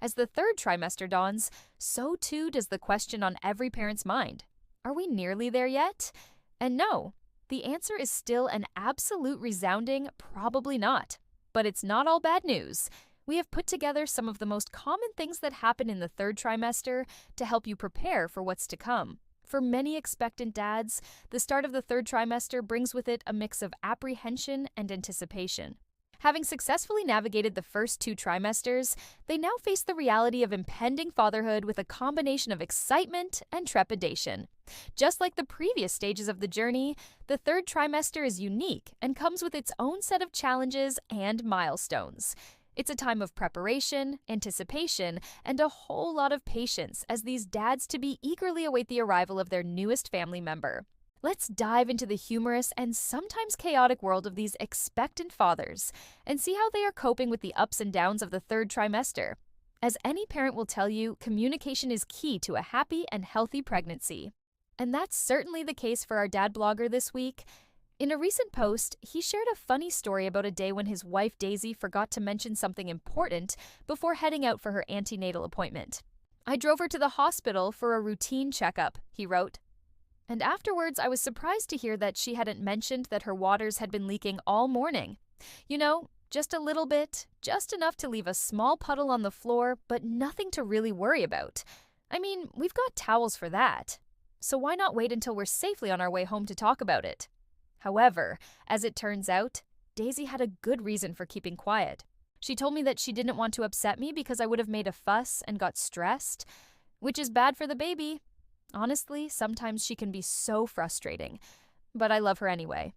As the third trimester dawns, so too does the question on every parent's mind. Are we nearly there yet? And no, the answer is still an absolute resounding probably not. But it's not all bad news. We have put together some of the most common things that happen in the third trimester to help you prepare for what's to come. For many expectant dads, the start of the third trimester brings with it a mix of apprehension and anticipation. Having successfully navigated the first 2 trimesters, they now face the reality of impending fatherhood with a combination of excitement and trepidation. Just like the previous stages of the journey, the third trimester is unique and comes with its own set of challenges and milestones. It's a time of preparation, anticipation, and a whole lot of patience as these dads-to-be eagerly await the arrival of their newest family member. Let's dive into the humorous and sometimes chaotic world of these expectant fathers and see how they are coping with the ups and downs of the third trimester. As any parent will tell you, communication is key to a happy and healthy pregnancy. And that's certainly the case for our dad blogger this week. In a recent post, he shared a funny story about a day when his wife Daisy forgot to mention something important before heading out for her antenatal appointment. "I drove her to the hospital for a routine checkup," he wrote. "And afterwards, I was surprised to hear that she hadn't mentioned that her waters had been leaking all morning. You know, just a little bit, just enough to leave a small puddle on the floor, but nothing to really worry about. I mean, we've got towels for that. So why not wait until we're safely on our way home to talk about it?" However, as it turns out, Daisy had a good reason for keeping quiet. She told me that she didn't want to upset me because I would have made a fuss and got stressed, which is bad for the baby. Honestly, sometimes she can be so frustrating, but I love her anyway.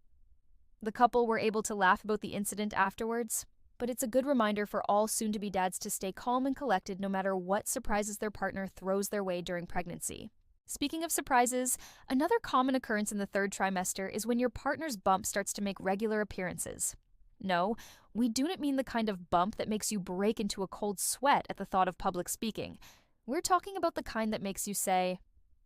The couple were able to laugh about the incident afterwards, but it's a good reminder for all soon-to-be dads to stay calm and collected no matter what surprises their partner throws their way during pregnancy. Speaking of surprises, another common occurrence in the third trimester is when your partner's bump starts to make regular appearances. No, we do not mean the kind of bump that makes you break into a cold sweat at the thought of public speaking. We're talking about the kind that makes you say,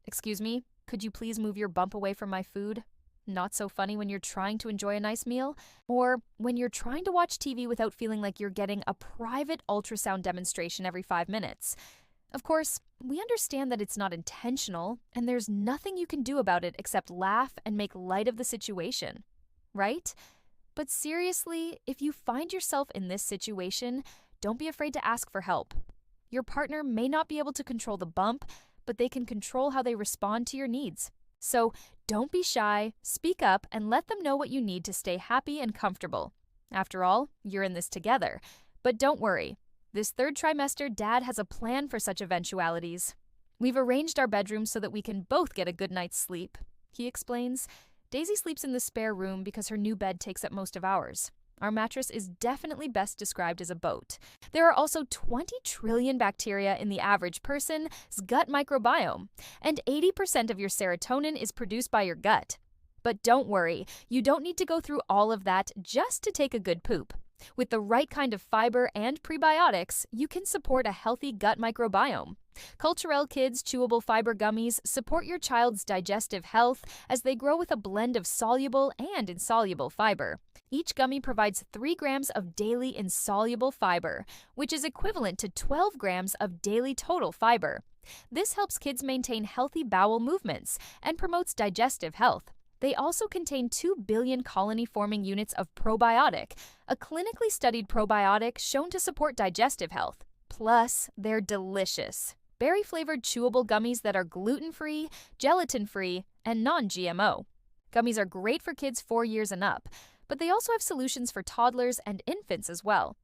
"Excuse me, could you please move your bump away from my food?" Not so funny when you're trying to enjoy a nice meal, or when you're trying to watch TV without feeling like you're getting a private ultrasound demonstration every 5 minutes. Of course, we understand that it's not intentional, and there's nothing you can do about it except laugh and make light of the situation, right? But seriously, if you find yourself in this situation, don't be afraid to ask for help. Your partner may not be able to control the bump, but they can control how they respond to your needs. So don't be shy, speak up, and let them know what you need to stay happy and comfortable. After all, you're in this together. But don't worry. This third trimester, Dad has a plan for such eventualities. "We've arranged our bedrooms so that we can both get a good night's sleep," he explains. "Daisy sleeps in the spare room because her new bed takes up most of ours. Our mattress is definitely best described as a boat. There are also 20 trillion bacteria in the average person's gut microbiome, and 80% of your serotonin is produced by your gut. But don't worry, you don't need to go through all of that just to take a good poop. With the right kind of fiber and prebiotics, you can support a healthy gut microbiome. Culturelle Kids Chewable Fiber Gummies support your child's digestive health as they grow with a blend of soluble and insoluble fiber. Each gummy provides 3 grams of daily insoluble fiber, which is equivalent to 12 grams of daily total fiber. This helps kids maintain healthy bowel movements and promotes digestive health. They also contain 2 billion colony-forming units of probiotic, a clinically studied probiotic shown to support digestive health. Plus, they're delicious. Berry-flavored chewable gummies that are gluten-free, gelatin-free, and non-GMO. Gummies are great for kids 4 years and up, but they also have solutions for toddlers and infants as well.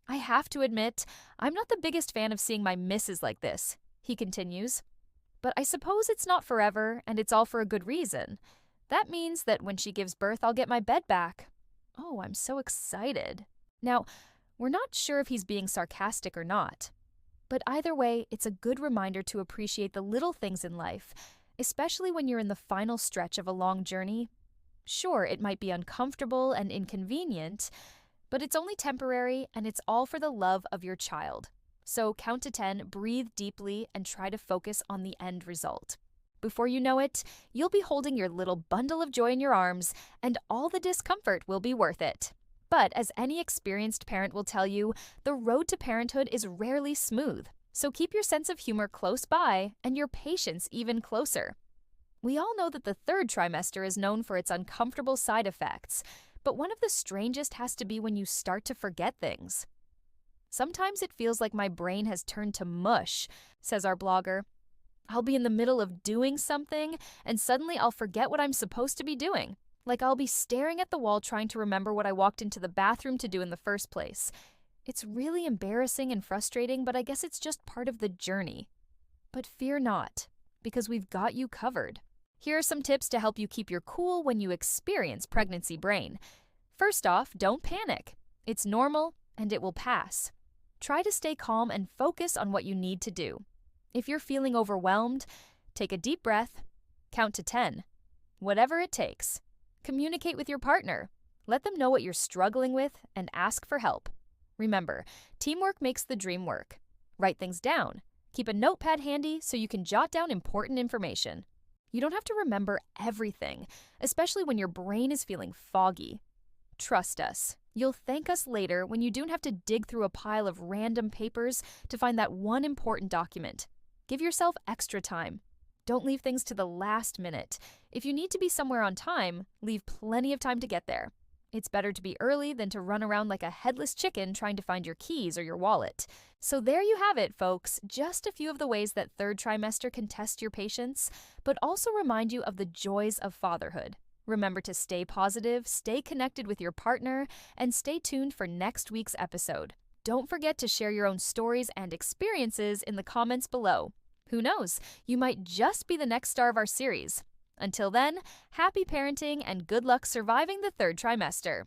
"I have to admit, I'm not the biggest fan of seeing my misses like this," he continues. "But I suppose it's not forever, and it's all for a good reason. That means that when she gives birth, I'll get my bed back. Oh, I'm so excited." Now, we're not sure if he's being sarcastic or not. But either way, it's a good reminder to appreciate the little things in life, especially when you're in the final stretch of a long journey. Sure, it might be uncomfortable and inconvenient, but it's only temporary and it's all for the love of your child. So count to 10, breathe deeply, and try to focus on the end result. Before you know it, you'll be holding your little bundle of joy in your arms, and all the discomfort will be worth it. But as any experienced parent will tell you, the road to parenthood is rarely smooth. So keep your sense of humor close by and your patience even closer. We all know that the third trimester is known for its uncomfortable side effects, but one of the strangest has to be when you start to forget things. Sometimes it feels like my brain has turned to mush, says our blogger. I'll be in the middle of doing something, and suddenly I'll forget what I'm supposed to be doing. Like I'll be staring at the wall trying to remember what I walked into the bathroom to do in the first place. It's really embarrassing and frustrating, but I guess it's just part of the journey. But fear not, because we've got you covered. Here are some tips to help you keep your cool when you experience pregnancy brain. First off, don't panic. It's normal, and it will pass. Try to stay calm and focus on what you need to do. If you're feeling overwhelmed, take a deep breath, count to 10. Whatever it takes. Communicate with your partner. Let them know what you're struggling with and ask for help. Remember, teamwork makes the dream work. Write things down. Keep a notepad handy so you can jot down important information. You don't have to remember everything, especially when your brain is feeling foggy. Trust us. You'll thank us later when you don't have to dig through a pile of random papers to find that one important document. Give yourself extra time. Don't leave things to the last minute. If you need to be somewhere on time, leave plenty of time to get there. It's better to be early than to run around like a headless chicken trying to find your keys or your wallet. So there you have it, folks. Just a few of the ways that third trimester can test your patience, but also remind you of the joys of fatherhood. Remember to stay positive, stay connected with your partner, and stay tuned for next week's episode. Don't forget to share your own stories and experiences in the comments below. Who knows, you might just be the next star of our series. Until then, happy parenting and good luck surviving the third trimester.